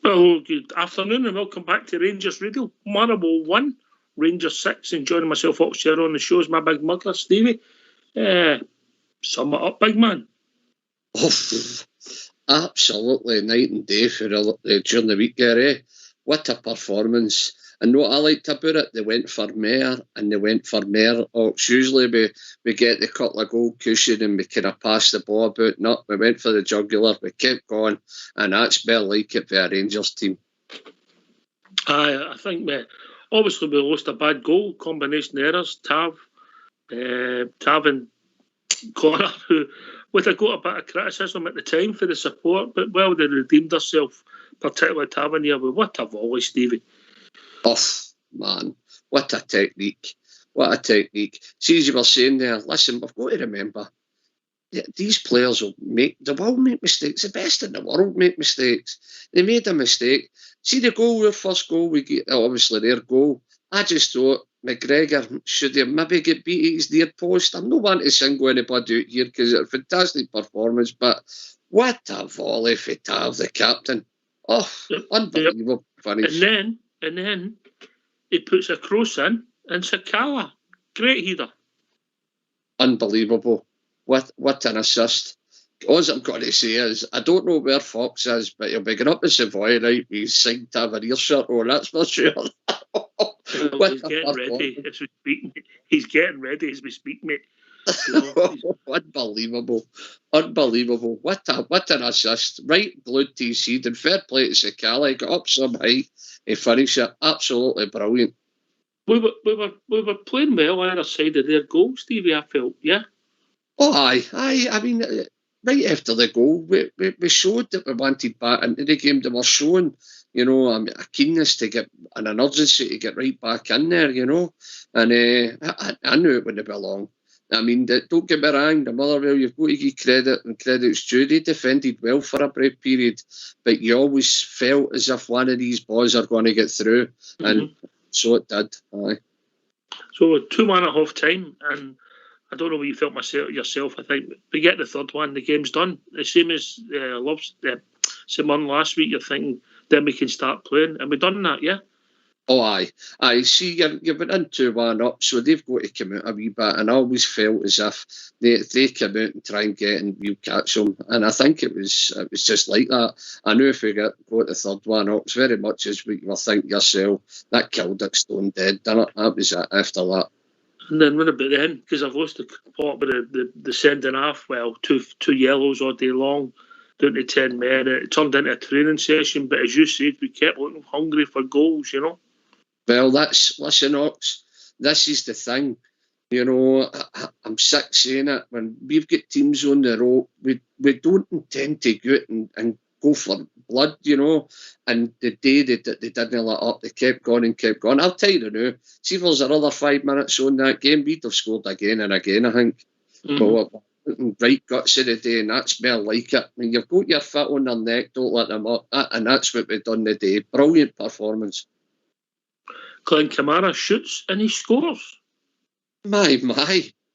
Well, good afternoon and welcome back to Rangers Radio. Motherwell 1, Rangers 6, and joining myself up here on the show is my big mugger, Stevie. Sum it up, big man. Oh, absolutely night and day for during the week there, eh? What a performance. And what I liked about it, they went for more and they went for more. Usually we get the couple of goal cushion and we kind of pass the ball about. No, we went for the jugular, we kept going, and that's more like it for a Rangers team. I think obviously we lost a bad goal, combination errors, Tav and Connor, who would have got a bit of criticism at the time for the support, but well, they redeemed themselves, particularly Tavernier, with what a volley, Stevie. Oh, man, what a technique. What a technique. See, as you were saying there, listen, we've got to remember, these players will make mistakes. The best in the world make mistakes. They made a mistake. See the goal, our first goal, we get, obviously their goal. I just thought McGregor should have maybe get beat at his near post. I'm not wanting to single anybody out here because it's a fantastic performance, but what a volley for Tav, the captain. Oh, unbelievable finish. And then he puts a cross in and Sakala. Great header. Unbelievable. What an assist. All I'm going to say is, I don't know where Fox is, but he'll be going up to Savoy, right, with his signed Tavernier shirt on, that's for sure. He's getting ready as we speak. He's getting ready as we speak, mate. Unbelievable. What an assist. Right glued to his seat, and fair play to Sakala. He got up some height, he finished it. Absolutely brilliant. We were playing well either side of their goal, Stevie, I felt, yeah? Oh, aye. I mean, right after the goal, we showed that we wanted back into the game. They were showing, a keenness to get, and an urgency to get right back in there, And I knew it wouldn't be long. I mean, don't get me wrong, the Motherwell, you've got to give credit, and credit's due. They defended well for a brief period, but you always felt as if one of these boys are going to get through, and so it did. Aye. So 2-1 at half time, and I don't know what you felt yourself. I think we get the third one, the game's done. The same as Simon last week. You're thinking then we can start playing, and we've done that, yeah. Oh, aye. See, you've been in 2-1 up, so they've got to come out a wee bit. And I always felt as if they come out and try and get and we'll catch them. And I think it was just like that. I knew if we got the third one up, it's very much as what you were thinking yourself. That killed it stone dead, didn't it? That was it after that. And then what about then? Because I've lost the plot with the sending off. Well, two yellows all day long, down to 10 men. It turned into a training session. But as you said, we kept looking hungry for goals, Well, listen, Ox, this is the thing. I'm sick saying it. When we've got teams on the road, we don't intend to go out and go for blood, And the day they didn't let up, they kept going and kept going. I'll tell you now, see if there's another 5 minutes on that game, we'd have scored again and again, I think. But right guts of the day, and that's more like it. When you've got your foot on their neck, don't let them up. And that's what we've done today. Brilliant performance. Glenn Kamara shoots and he scores. My.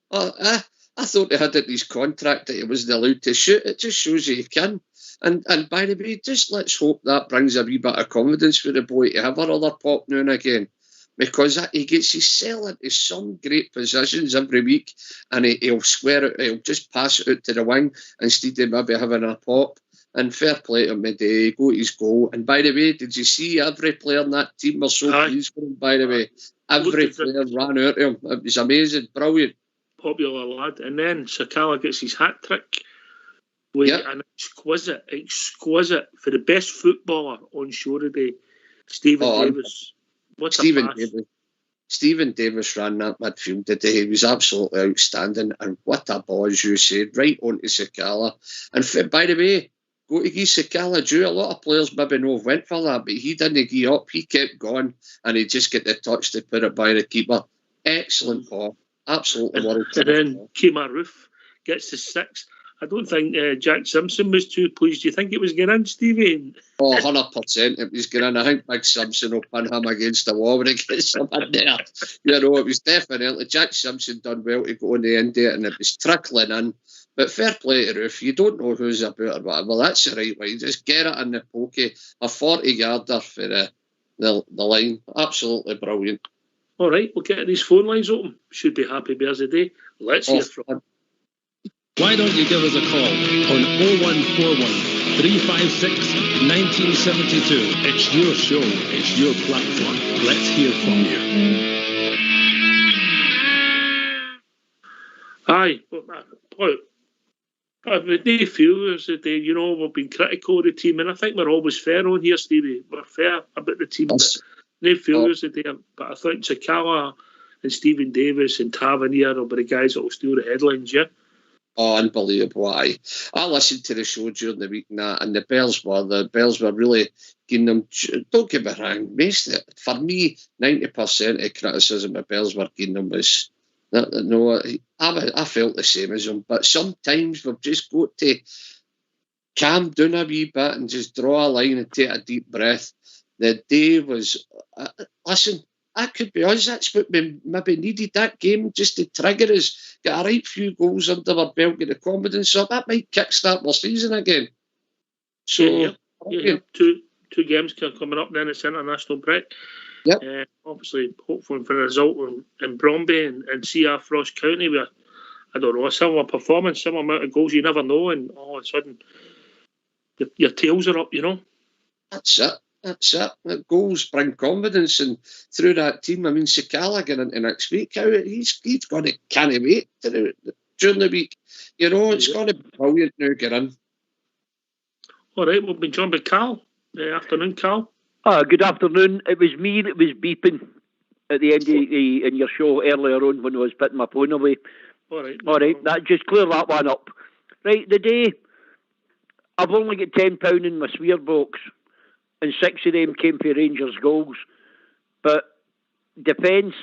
I thought they had it in his contract that he wasn't allowed to shoot. It just shows you can. And by the way, just let's hope that brings a wee bit of confidence for the boy to have another pop now and again. Because he gets himself into some great positions every week, and he'll square it, he'll just pass it out to the wing instead of maybe having a pop. And fair play to him today, he got his goal. And by the way, did you see every player in that team was so pleased with him, by the way? Every player ran out to him. It was amazing, brilliant. Popular lad. And then Sakala gets his hat-trick. An exquisite, for the best footballer on show today, Stephen Davis. What a pass. Stephen Davis ran that midfield today. He was absolutely outstanding. And what a ball, as you said, right onto Sakala. And by the way, go to give Sakala due. A lot of players maybe went for that, but he didn't give up. He kept going, and he just get the touch to put it by the keeper. Excellent ball. Absolutely world class. And then Kemar Roof gets the 6. I don't think Jack Simpson was too pleased. Do you think it was getting in, Stevie? Oh, 100% it was getting in. I think Big Simpson will pin him against the wall when he gets him in there. It was definitely Jack Simpson done well to go on the end of it, and it was trickling in. But fair play to Roof. You don't know who's about or whatever. Well, that's the right way. Just get it in the pokey. A 40-yarder for the line. Absolutely brilliant. All right, we'll get these phone lines open. Should be happy bears a day. Let's hear from them. Why don't you give us a call on 0141 356 1972. It's your show. It's your platform. Let's hear from you. Aye, but they feel as that we've been critical of the team, and I think we're always fair on here, Stevie. We're fair about the team, but they feel as that but I think Sakala and Stephen Davis and Tavernier will be the guys that will steal the headlines, yeah? Oh, unbelievable. I listened to the show during the week and the Bells were really giving them, don't get me wrong, for me, 90% of criticism the Bells were giving them was, no, I felt the same as them, but sometimes we've just got to calm down a wee bit and just draw a line and take a deep breath. The day was, listen, I could be honest, that's what we maybe needed that game, just to trigger us, get a right few goals under our belt, get the confidence up. That might kickstart our season again. So, yeah. Two games coming up, then it's international break. Yep. Obviously, hopefully for a result in Bromby and CR Frost County, where, I don't know, a similar performance, similar amount of goals, you never know, and all of a sudden, your tails are up, That's it. The goals bring confidence, and through that team, I mean, Sakala getting into next week, he's going to can't wait during the week. It's going to be brilliant now, get in. All right, we'll be joined by Carl. Afternoon, Carl. Good afternoon. It was me that was beeping at the end in your show earlier on when I was putting my phone away. All right. That just clear that one up. Right, the day I've only got £10 in my swear box, and 6 of them came for Rangers goals. But defence,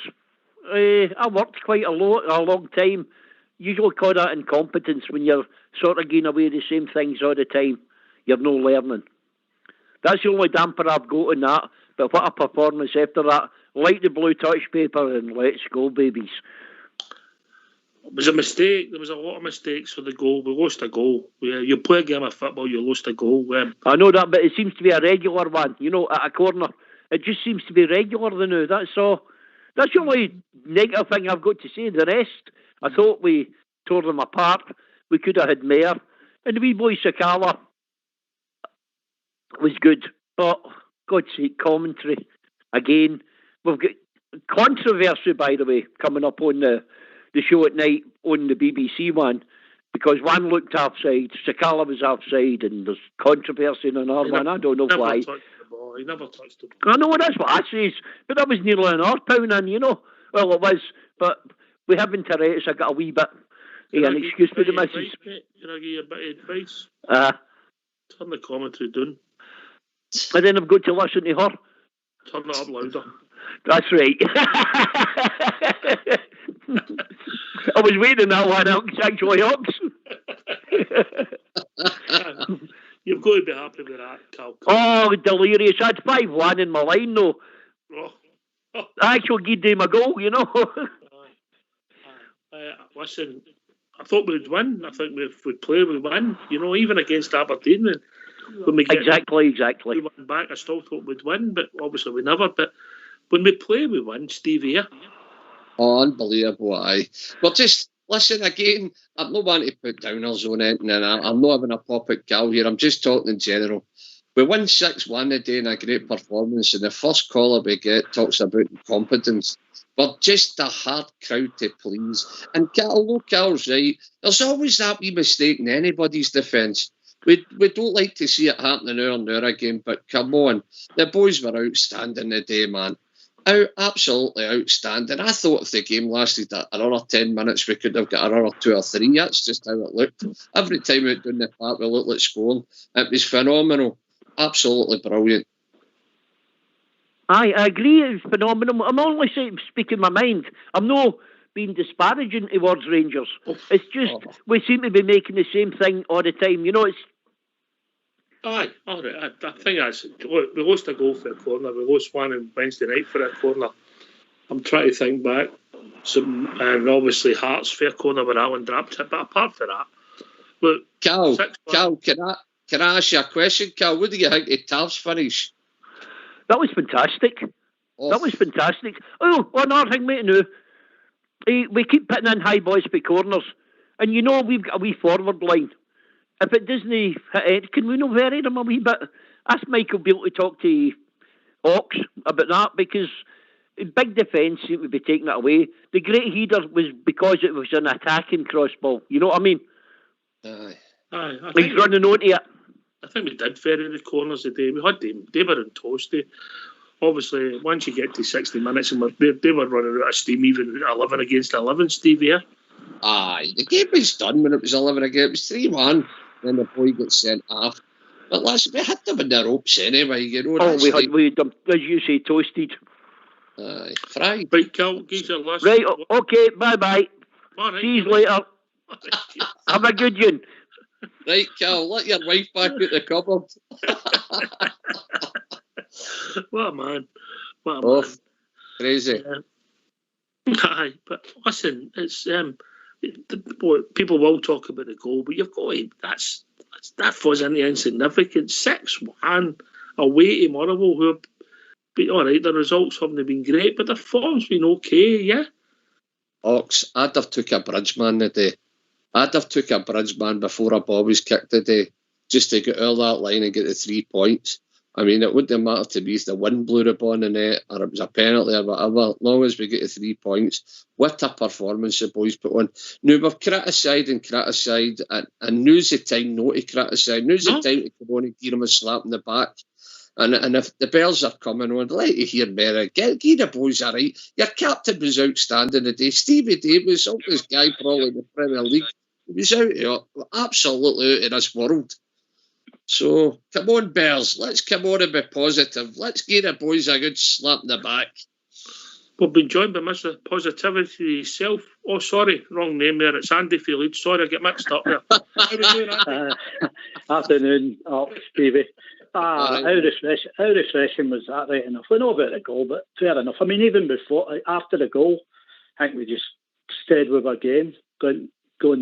I worked quite a long time. Usually call that incompetence when you're sort of getting away the same things all the time. You're no learning. That's the only damper I've got on that. But what a performance after that. Light the blue touch paper and let's go, babies. It was a mistake. There was a lot of mistakes for the goal. We lost a goal. You play a game of football, you lost a goal. I know that, but it seems to be a regular one, at a corner. It just seems to be regular now, that's all. That's the only negative thing I've got to say. The rest, I thought we tore them apart. We could have had more. And the wee boy Sakala was good. But, God's sake, commentary. Again, we've got controversy, by the way, coming up on the show at night on the BBC one, because one looked offside, Sakala was offside, and there's controversy in another one. I don't know why. He never touched the ball. I know, that's what I says, but that was nearly an £1 in, Well, it was, but we haven't Tourette's. I got a wee bit. An excuse for the missus. Can I give you a bit of advice? Turn the commentary down. And then I've got to listen to her. Turn it up louder. That's right. I was waiting that one out, actually, Ox. You've got to be happy with that, Cal. Oh, delirious. I had 5-1 in my line, though. I actually gave them a goal, Listen, I thought we'd win. I think if we'd play, we'd win. Even against Aberdeen. When we get exactly. We won back, I still thought we'd win, but obviously we never. But when we play, we win, Stevie. Yeah? Oh, unbelievable, aye. Well, just listen again. I'm not wanting to put downers on it, and I'm not having a pop at Cal here. I'm just talking in general. We win 6-1 a day in a great performance, and the first caller we get talks about incompetence. We're just a hard crowd to please. And although Cal's right, there's always that wee mistake in anybody's defence. We don't like to see it happening now and there again, but come on. The boys were outstanding today, man. Absolutely outstanding. I thought if the game lasted another 10 minutes, we could have got another 2 or 3. That's just how it looked. Every time we went down the park, we looked like scoring. It was phenomenal. Absolutely brilliant. I agree. It was phenomenal. I'm only speaking my mind. I'm not being disparaging towards Rangers. It's just we seem to be making the same thing all the time. It's... Aye, all right. I think that's... Look, we lost a goal for a corner. We lost one on Wednesday night for a corner. I'm trying to think back. And obviously Hearts fair corner where Alan dropped it. But apart from that, Look, Cal, 6-1. can I ask you a question, Cal? What do you think of Tav's finish? That was fantastic. Oh, That was fantastic. Oh, another thing, mate, no. We keep putting in high balls by corners. And you know we've got a wee forward line. If it doesn't hit it, can we not vary them a wee bit? Ask Michael Beale to talk to Ox about that, because big defence seemed to be taking it away. The great header was because it was an attacking cross ball. You know what I mean? aye. He's running onto it. I think we did vary the corners today. We had them. They were on toasty. Obviously, once you get to 60 minutes, and they were running out of steam, even 11 against 11, Steve, yeah? Aye, the game was done when it was 11 again. It was 3-1, then the boy got sent off. But listen, we had them in the ropes anyway, you know. Oh, we had them, as you say, toasted. Aye, fried. Right, Cal, give your last. Right, okay, bye-bye. Right, See you later. Have a good one. Right, Cal, let your wife back out the cupboard. What a man. What a Oh, man. crazy. Aye, but listen, it's people will talk about the goal, but you've got to, that falls into insignificant. 6-1 away to Motherwell, who have been all right. The results haven't been great, but their form's been okay. Yeah. Ox, I'd have took a bridgeman today. I'd have took a bridgeman before a ball was kicked today, just to get all that line and get the 3 points. I mean, it wouldn't matter to me if the wind blew the ball in the net or it was a penalty or whatever, as long as we get the 3 points. What a performance the boys put on. Now, we've criticised and now's the time not to criticise. Now's the time to come on and give them a slap in the back. And if the bells are coming on, let you hear Mary. Give the boys a right. Your captain was outstanding today. Stevie Davis, oldest guy probably in the Premier League. He was absolutely out of this world. So, come on, Bells. Let's come on and be positive. Let's give the boys a good slap in the back. We've been joined by Mr. Positivity himself. Oh, sorry, wrong name there. It's Andy Phillips. Sorry, I get mixed up there. How are you doing, Andy? Afternoon, Stevie. How refreshing was that? Right enough. We know about the goal, but fair enough. I mean, even before, after the goal, I think we just stayed with our game, going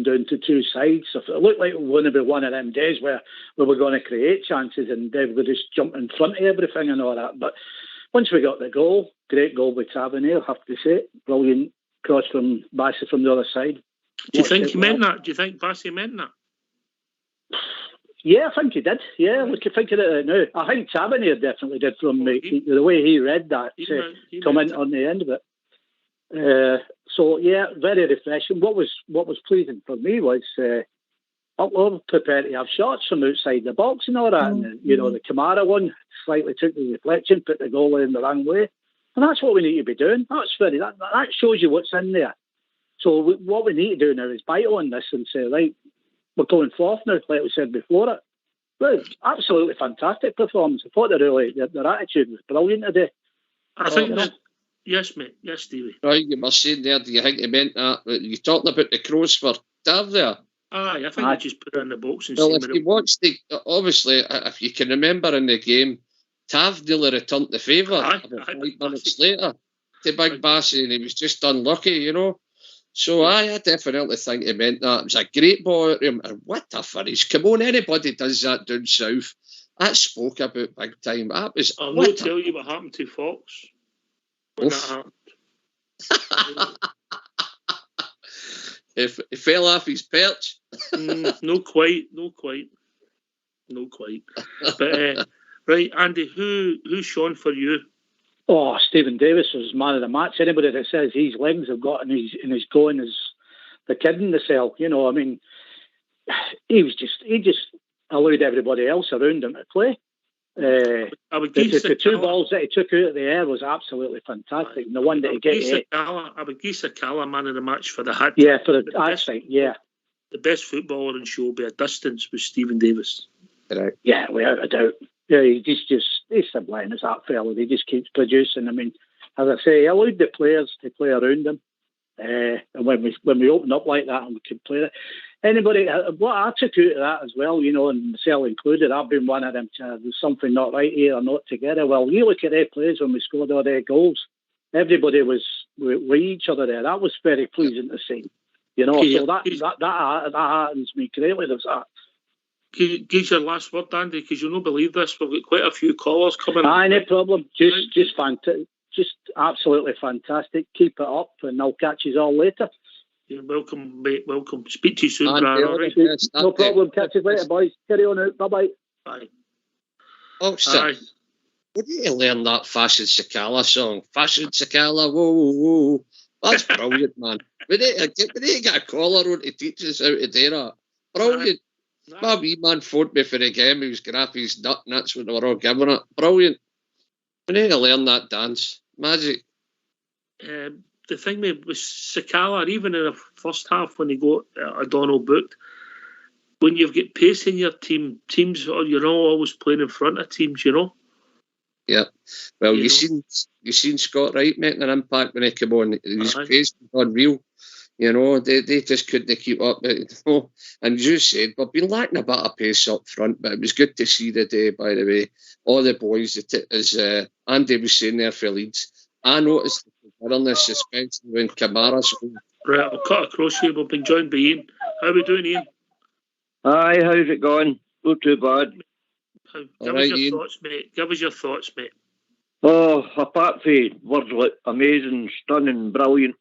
down to two sides. So it looked like it was going to be one of them days where we were going to create chances and they would just jump in front of everything and all that. But once we got the goal, great goal by Tavernier, I have to say. Brilliant cross from Bassey from the other side. Do you think he meant that? Do you think Bassey meant that? Yeah, I think he did. Yeah, look, thinking of it now. I think Tavernier definitely did from the way he read that comment on the end of it. So yeah, very refreshing. What was pleasing for me was we were prepared to have shots from outside the box and all that. And the Kamara one slightly took the reflection, put the goal in the wrong way, and that's what we need to be doing. That shows you what's in there. So what we need to do now is bite on this and say, right, we're going forth now, like we said before it. Well, absolutely fantastic performance. I thought their attitude was brilliant today. I think that. Yes, mate. Yes, Stevie. Right, you must say there, do you think he meant that? You're talking about the cross for Tav there? Aye, I think he just put it in the box and well, if you watched obviously, if you can remember in the game, Tav nearly returned the favour about 5 minutes later to Big Bassey, and he was just unlucky, you know. So I definitely think he meant that. It was a great ball at him, and what a finish. Come on, anybody does that down south. That spoke about big time. That was. I'll not tell you what happened to Fox. When that happened. If he fell off his perch. No quite. But right, Andy, who shone for you? Oh, Stephen Davis was man of the match. Anybody that says his legs have got in his going is the kid in the cell. You know, I mean, he just allowed everybody else around him to play. The two balls that he took out of the air was absolutely fantastic. And the one that he get I would give Sakala man of the match for the hat. Yeah, for the actually, yeah. The best footballer in show by a distance was Stephen Davis. Right. Yeah, without a doubt. Yeah, he's sublime as that fella. He just keeps producing. I mean, as I say, he allowed the players to play around him. And when we open up like that and we can play it. Anybody, what I took out of that as well, you know, and myself included, I've been one of them, there's something not right here or not together. Well, you look at their plays when we scored all their goals. Everybody was with each other there. That was very pleasing to see. So that happens me greatly. There's that. Give your last word, Andy, because you'll not believe this. We've got quite a few callers coming. No problem. Just fantastic. Just absolutely fantastic. Keep it up, and I'll catch you all later. You're welcome, mate. Welcome. Speak to you soon, Andy, Brian. All right. No problem. Catch you later, boys. Carry on out. Bye-bye. Bye. Oh, sir. Where did you learn that Fashion Sakala song? Fashion Sakala, whoa, whoa, whoa. That's brilliant, man. We need to get a caller on to teach us how to do that. Brilliant. My wee man phoned me for the game. He was grabbing his nut and that's what they were all giving it. Brilliant. We need to learn that dance. Magic. The thing with Sakala, even in the first half when he got O'Donnell booked, when you've got pace in your teams, you're not always playing in front of teams, you know. Yeah. Well, you seen Scott Wright making an impact when he came on. His pace was unreal. You know, they just couldn't keep up. And as you said, we've been lacking a bit of pace up front, but it was good to see the day, by the way. All the boys, as Andy was saying there for Leeds, I noticed the bitterness, especially when Kamara scored. Right, I'll cut across here. We've been joined by Ian. How are we doing, Ian? Hi, how's it going? Not too bad. Give us your thoughts, mate. Give us your thoughts, mate. Oh, apart from words like amazing, stunning, brilliant.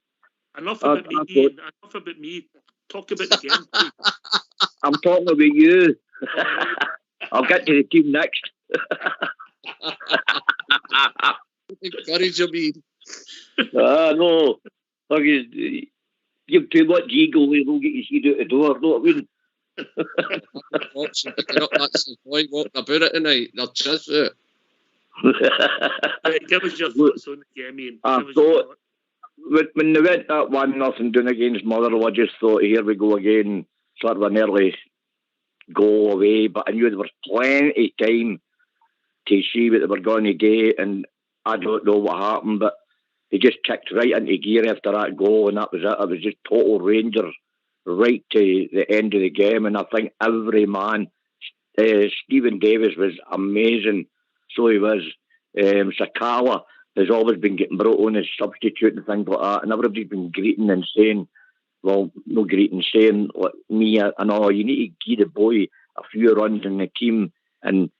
Enough about me, Ian. Enough about me. Talk about the game, please. I'm talking about you. I'll get to the team next. Encourage him, Ian. No. Give too much ego, they'll get you seed out the door, know what I mean? Picking up that boy walking about it tonight. They're just it. Give us your thoughts on the game, Ian. I thought when they went that 1-0 down against Motherwell, I just thought, here we go again, sort of an early goal away. But I knew there was plenty of time to see what they were going to get, and I don't know what happened, but they just kicked right into gear after that goal, and that was it. It was just total Rangers right to the end of the game, and I think every man, Stephen Davis was amazing, so he was. Sakala has always been getting brought on as substitute and things like that, and everybody's been greeting and saying, well, no greeting, saying like me, I know you need to give the boy a few runs in the team and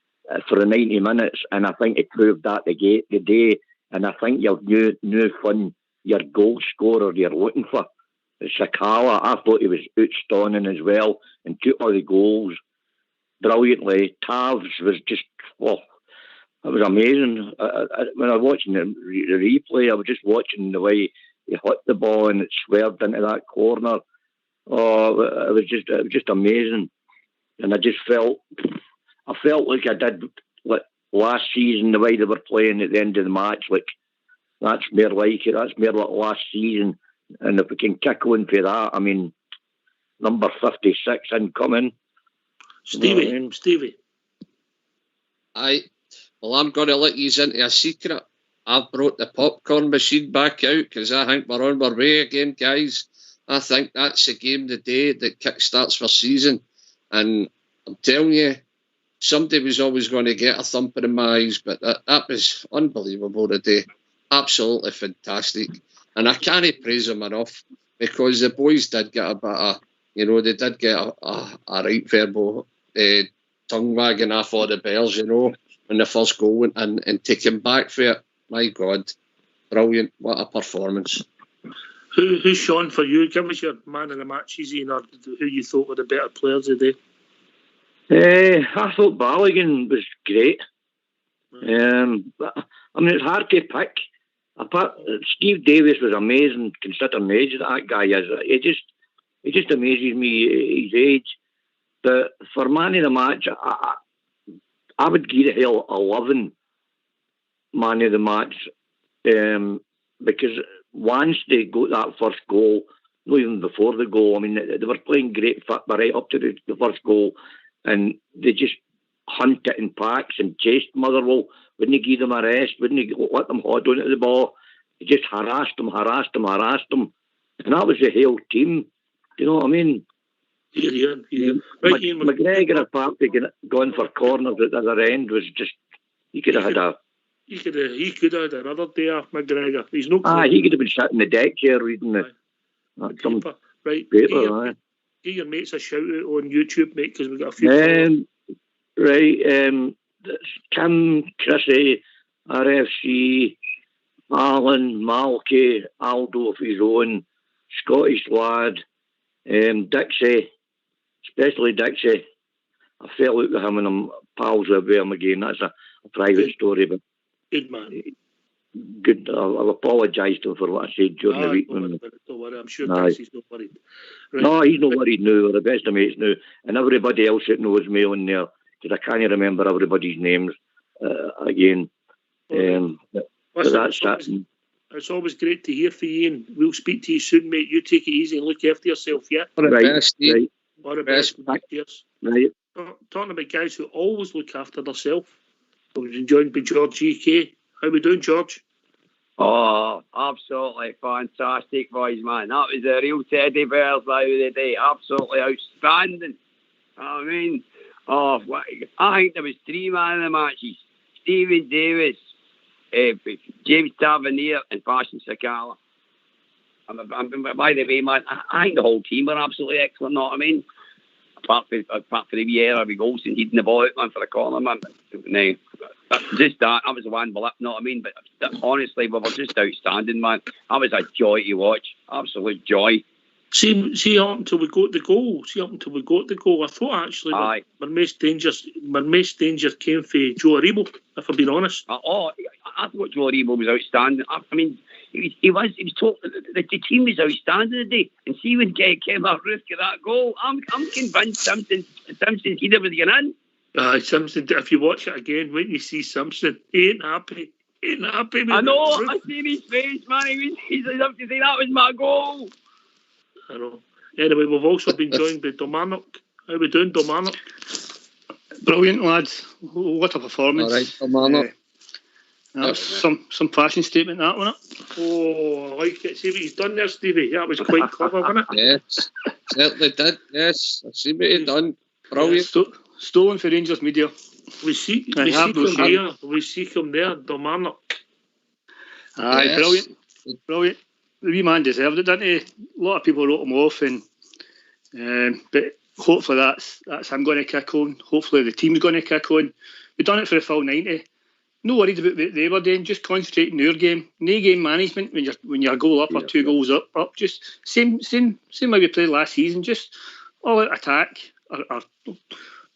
for the 90 minutes, and I think he proved that the day, and I think you've new fun your goal scorer you're looking for. Sakala, I thought he was outstanding as well and took all the goals brilliantly. Tavs was just, it was amazing. When I was watching the replay, I was just watching the way he hit the ball and it swerved into that corner. Oh, it was just amazing. And I felt like I did like last season, the way they were playing at the end of the match. Like, that's more like it. That's more like last season. And if we can kick on for that, I mean, number 56 incoming. Stevie. Well, I'm going to let you into a secret. I've brought the popcorn machine back out because I think we're on our way again, guys. I think that's the game of the day that kickstarts our season. And I'm telling you, somebody was always going to get a thumping in my eyes, but that was unbelievable today. Absolutely fantastic. And I can't praise them enough because the boys did get a bit of, they did get a right verbal tongue wagging off all the bells, when the first goal went in and taken back for it. My God, brilliant. What a performance. Who's Sean for you? Give us your man of the match, Ian, or who you thought were the better players today. I thought Balogun was great. It's hard to pick. Apart, Steve Davis was amazing, considering the age that guy is. It just amazes me his age. But for man of the match, I would give it 11 man of the match, because once they got that first goal, not even before the goal, I mean, they were playing great football right up to the first goal, and they just hunted in packs and chased Motherwell. Wouldn't give them a rest, wouldn't let them hold on to the ball. They just harassed them. And that was the whole team. Do you know what I mean? Yeah. McGregor, apart from going for corners at the other end, was just, he could have had another day off McGregor. He's no. He could have been sitting in the deck chair reading the. Right. Great, Give your mates a shout out on YouTube, mate, because we've got a few followers. Right, Kim, Chrissy, RFC, Alan, Malky, Aldo of his own, Scottish lad, Dixie, especially Dixie. I fell out with him and I'm pals with him again. That's a private story, but good man. Good. I'll apologise to him for what I said during the week. Don't worry. I'm sure Dixie's not worried. Right. No, he's not worried now. We're the best of mates now. And everybody else that knows me on there, because I can't remember everybody's names again. It's always great to hear from you, and we'll speak to you soon, mate. You take it easy and look after yourself, yeah? All the best, right. All the best. Cheers. Right. Talking about guys who always look after themselves, I was enjoying by George GK. How we doing, George? Oh, absolutely fantastic, boys, man. That was a real teddy bears out of the day. Absolutely outstanding. I mean, I think there was 3 man of the matches. Stephen Davis, James Tavernier and Fashion Sakala. By the way, man, I think the whole team were absolutely excellent, know what I mean? Apart from the wee error with Golson hitting the ball out, man, for the corner, man. No, just that was the one blip, know what I mean? But honestly, we were just outstanding, man. That was a joy to watch. Absolute joy. See up until we got the goal. I thought actually my most danger came from Joe Aribo, if I'm being honest. I thought Joe Aribo was outstanding. I mean, he was told the team was outstanding today. And see when Kevin Ruth got that goal, I'm convinced Simpson's header was getting in. Simpson, if you watch it again, when you see Simpson, he ain't happy. I know, I seen his face, man. He's up to say that was my goal. I know. Anyway, we've also been joined by Domarnock. How we doing, Domarnock? Brilliant, lads. What a performance. All right, Domarnock. That's some fashion statement, that, wasn't it? Oh, I like it. See what he's done there, Stevie? That was quite clever, wasn't it? Yes, certainly did. Yes, I see what he's done. Brilliant. Stolen for Rangers media. We see him there, Domarnock. Aye, yes. Brilliant. The wee man deserved it, didn't he? A lot of people wrote him off, but hopefully that's him going to kick on. Hopefully the team's going to kick on. We've done it for the full 90. No worried about what they were doing. Just concentrate on your game. No game management when you're a goal up or 2 goals up. Just same way we played last season. Just all out attack or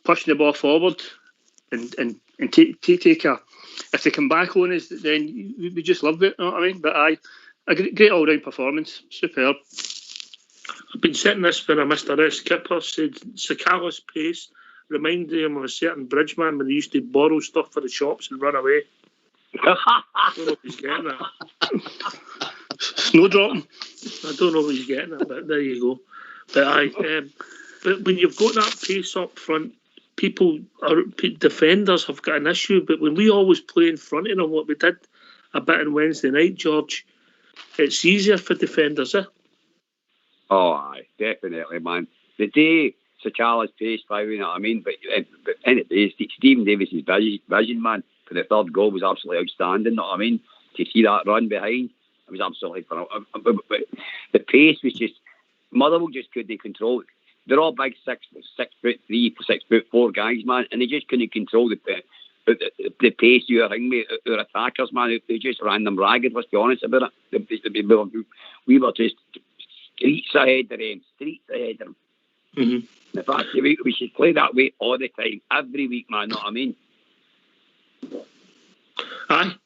pushing the ball forward and take a. If they come back on us, then we just love it. You know what I mean? But a great all-round performance. Superb. I've been setting this for a Mr. S. Kipper, said Sakala's pace reminded him of a certain bridgeman when he used to borrow stuff for the shops and run away. I don't know if he's getting that. Snowdropping. I don't know if he's getting that, but there you go. But when you've got that pace up front, defenders have got an issue, but when we always play in front of them, what we did a bit on Wednesday night, George, it's easier for defenders, eh? Oh, aye, definitely, man. The day Sakala's pace, you know what I mean? But anyway, Stephen Davis's vision, man, for the third goal was absolutely outstanding, you know what I mean? To see that run behind, it was absolutely phenomenal. But the pace was just, Motherwell just couldn't control it. They're all big 6'3", 6'4" guys, man, and they just couldn't control the pace you were with our attackers, man. They just ran them ragged, let's be honest about it. We were just streets ahead of them. Mm-hmm. In fact, we should play that way all the time, every week, man, know what I mean? Aye,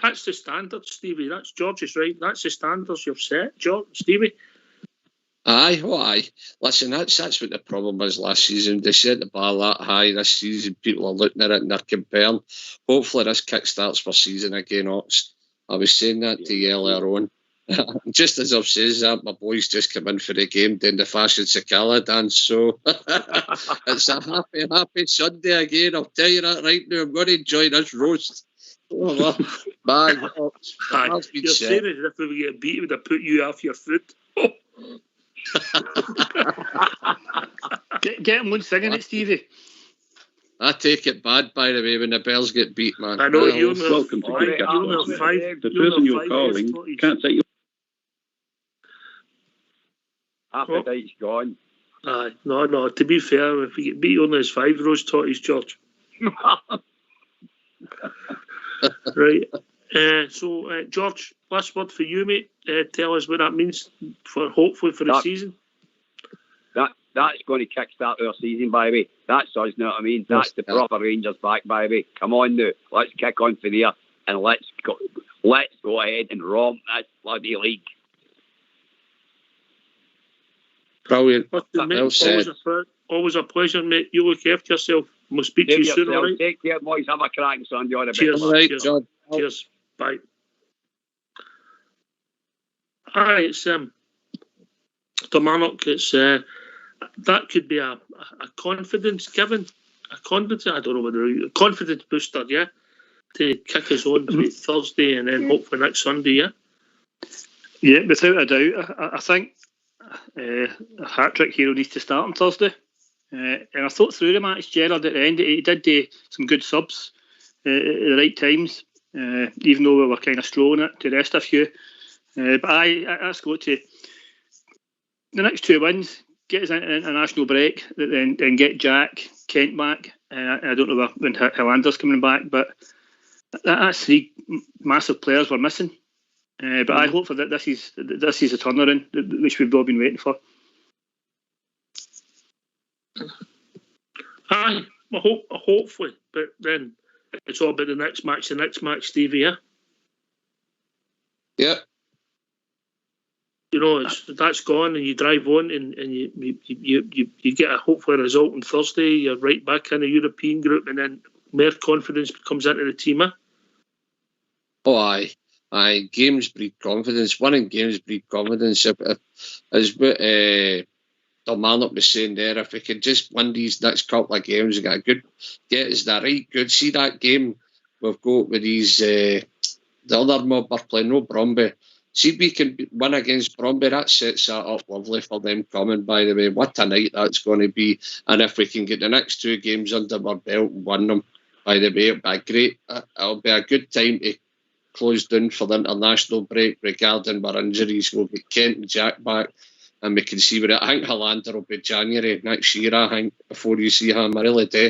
that's the standard, Stevie. That's George's right. That's the standards you've set, Stevie. Aye. Listen, that's what the problem was last season. They set the bar that high. This season, people are looking at it and they're comparing. Hopefully, this kick-starts for season again, Ox. I was saying that to you earlier on. Just as I've said that, my boys just come in for the game doing the Fashion Sakala dance. So it's a happy Sunday again. I'll tell you that right now. I'm going to enjoy this roast. Oh, man. You're saying it as if we get beat, would have put you off your foot. Get him one singing it, Stevie. I take it bad, by the way, when the Bells get beat, man. I know you're welcome to the person you're calling can't say you. Appetite's gone. No. To be fair, if we get beat only as 5 rows totties, George. Right. So, George, last word for you, mate. Tell us what that means hopefully for the season. That's going to kickstart our season, by the way. That's us, know what I mean? That's the proper Rangers back, by the way. Come on now, let's kick on for there and let's go ahead and romp that bloody league. Brilliant. Well said. Always a pleasure, mate. You look after yourself. We'll speak to you soon, all right? Take care, boys. Have a cracking Sunday. All the Cheers. best. John. Cheers. Bye. Alright, it's Kilmarnock. It's that could be a confidence given, I don't know whether a confidence booster, yeah, to kick us on to Thursday and then hopefully next Sunday, yeah. Yeah, without a doubt. I think a hat-trick hero needs to start on Thursday. And I thought through the match, Gerrard, at the end, he did do some good subs at the right times, even though we were kind of strolling it to rest a few. But let's go to the next 2 wins, get us into an international break, then get Jack, Kent back. I don't know when Hillander's coming back, but that's 3 massive players we're missing. But I hope for that this is a turnaround, which we've all been waiting for. Aye, hopefully, but then it's all about the next match, Stevie, yeah? Yeah. You know, that's gone, and you drive on, and you get hopefully a result on Thursday. You're right back in the European group, and then more confidence comes into the team. Oh, aye. Games breed confidence. Winning games breed confidence. As what Kilmarnock was saying there, if we could just win these next couple of games, get us that right good. See that game we've got with these the other mob are playing, no Bromby. See if we can win against Bromby, that sets that up lovely for them coming, by the way. What a night that's going to be. And if we can get the next 2 games under our belt and win them, by the way, it'll be great. It'll be a good time to close down for the international break regarding our injuries. We'll get Kent and Jack back and we can see I think Hillander will be January next year, I think, before you see him. I really do.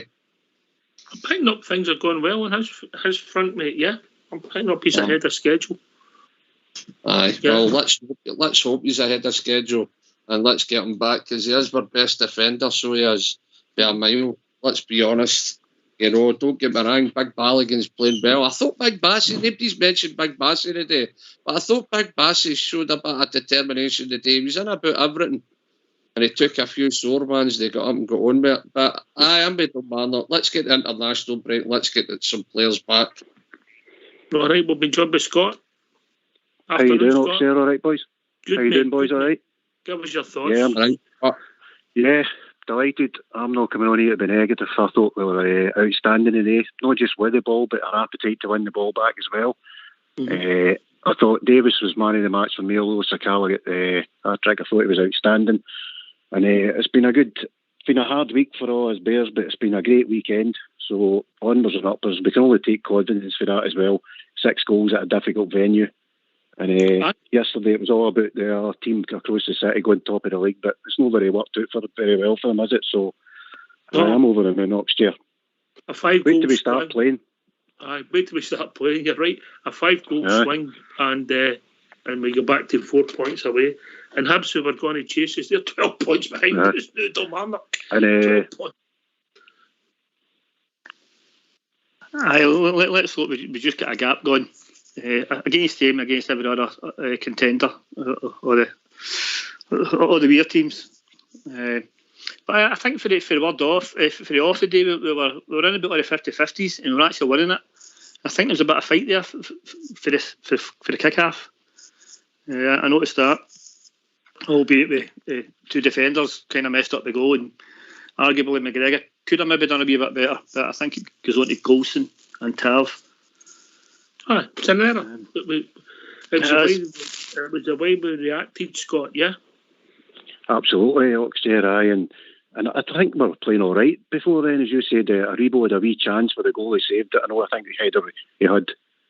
I'm picking up things are going well on his front, mate, yeah? I'm picking up he's ahead of schedule. Aye, yeah. Well, let's hope he's ahead of schedule and let's get him back because he is our best defender, so he is by a mile. Let's be honest. You know, don't get me wrong, Big Balligan's playing well. I thought Big Bassey, nobody's mentioned Big Bassey today, but I thought Big Bassey showed a bit of determination today. He was in about everything and he took a few sore ones, they got up and got on with it. But I'm with Kilmarnock. Let's get the international break, let's get some players back. All right, we'll be joined by Scott. How you doing, Oxford? All right, boys? Good, how you doing, boys? All right? Give us your thoughts. Yeah, I'm right. Yeah, delighted. I'm not coming on here to be negative. I thought we were outstanding today, not just with the ball, but our appetite to win the ball back as well. Mm-hmm. I thought Davis was man of the match for me, although Sakala got the hat-trick. I thought he was outstanding. And it's been a hard week for all us Bears, but it's been a great weekend. So onwards and uppers. We can only take confidence for that as well. 6 goals at a difficult venue. And yesterday it was all about the team across the city going top of the league, but it's not very worked out very well for them, is it? So I'm over the moon next year. Wait till we start playing. Wait till we start playing. You're right. A 5-goal swing, and we go back to 4 points away. And Hibs, who were going to chase us, they're 12 points behind us now, Kilmarnock. And let's hope we just get a gap going. Against him, against every other contender, or the weird teams. But I think for the word off, for the off the day, we were in about like the 50-50s and we were actually winning it. I think there's a bit of fight there for the kick-off. I noticed that, albeit with 2 defenders kind of messed up the goal, and arguably McGregor could have maybe done a wee bit better, but I think it goes on to Golson and Tav. It's an error. It was the way we reacted, Scott, yeah? Absolutely, Oxford, and I think we were playing all right before then, as you said. Aribo had a wee chance for the goal, he saved it. I know, I think the header he had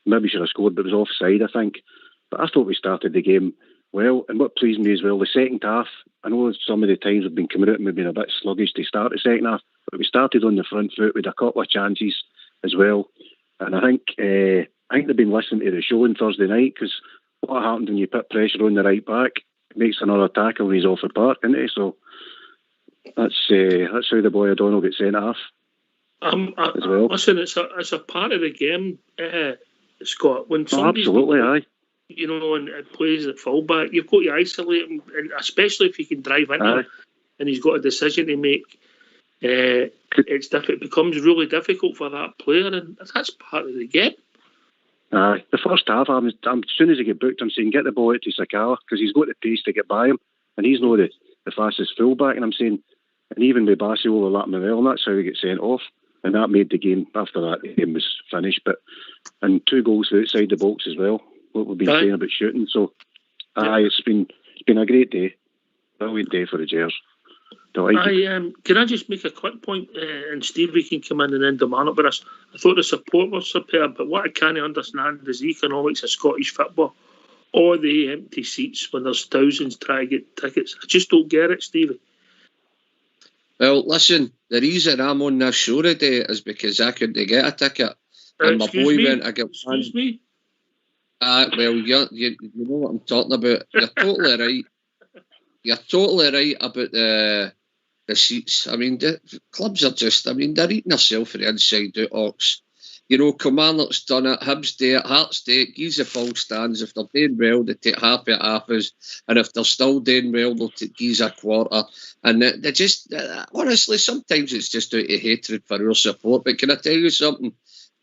maybe should have scored, but it was offside, I think. But I thought we started the game well. And what pleased me as well, the second half, I know some of the times we've been coming out and we've been a bit sluggish to start the second half, but we started on the front foot with a couple of chances as well. And I think they've been listening to the show on Thursday night, because what happens when you put pressure on the right back, it makes another tackle and he's off the park, isn't he? So that's how the boy O'Donnell gets sent off. As well. Listen, it's a part of the game, Scott. When somebody's aye. You know, and plays at fullback, you've got to isolate him, and especially if you can drive into him, and he's got a decision to make. It becomes really difficult for that player, and that's part of the game. The first half, as soon as he get booked, I'm saying get the ball out to Sakala, because he's got the pace to get by him, and he's not the fastest fullback. And I'm saying, and even with Bassi overlapping the well, and that's how he gets sent off. And that made the game. After that, the game was finished. And 2 goals outside the box as well. What we've been saying about shooting. So, it's been a great day, brilliant day for the Gers. Can I just make a quick point, and Stevie can come in and then demand it, but I thought the support was superb, but what I can't understand is the economics of Scottish football, or the empty seats when there's thousands trying to get tickets. I just don't get it, Stevie. Well, listen, the reason I'm on this show today is because I couldn't get a ticket, and my boy went to get one. Excuse me? Well, you know what I'm talking about. You're totally right. You're totally right about the seats. I mean, the clubs are just, they're eating themselves for the inside out, Ox. You know, Kilmarnock's done it, Hibs do it, Hearts do it, gives the full stands. If they're doing well, they take half at halves, and if they're still doing well, they'll give a quarter. And they just, honestly, sometimes it's just out of hatred for our support. But can I tell you something?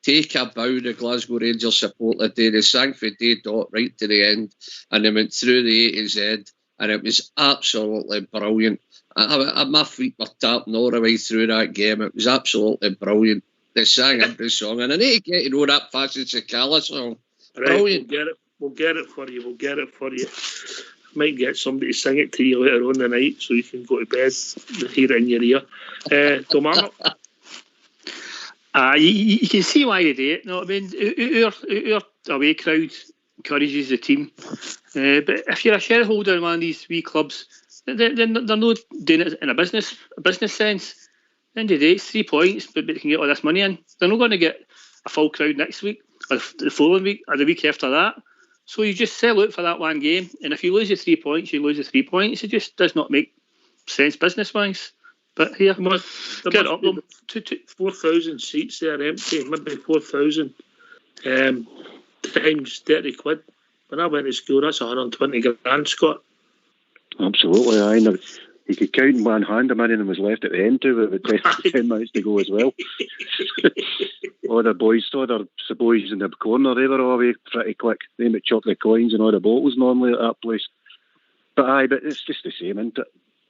Take a bow, the Glasgow Rangers support the day. They sang for day dot right to the end, and they went through the A to Z, and it was absolutely brilliant. My feet were tapping all the way through that game. It was absolutely brilliant. They sang every song, and I need to get that fashion Sakala song. Brilliant. Right, we'll get it for you. I might get somebody to sing it to you later on the night, so you can go to bed and hear it in your ear. Domano. You can see why they do it. No, I mean, our away crowd encourages the team, but if you're a shareholder in one of these wee clubs, then they're not doing it in a business sense. At the end of the day, it's 3 points, but they can get all this money in. They're not going to get a full crowd next week, or the following week, or the week after that. So you just sell out for that one game, and if you lose the 3 points, you lose the 3 points. It just does not make sense business-wise. But here, get up them. 4,000 seats there empty, maybe 4,000 times 30 quid. When I went to school, that's 120 grand, Scott. Absolutely, I know. You could count in one hand how many of them was left at the end too, with 10 minutes to go as well. All the boys in the corner, they were all away pretty quick. They might chop the coins and all the bottles normally at that place. But it's just the same, isn't it?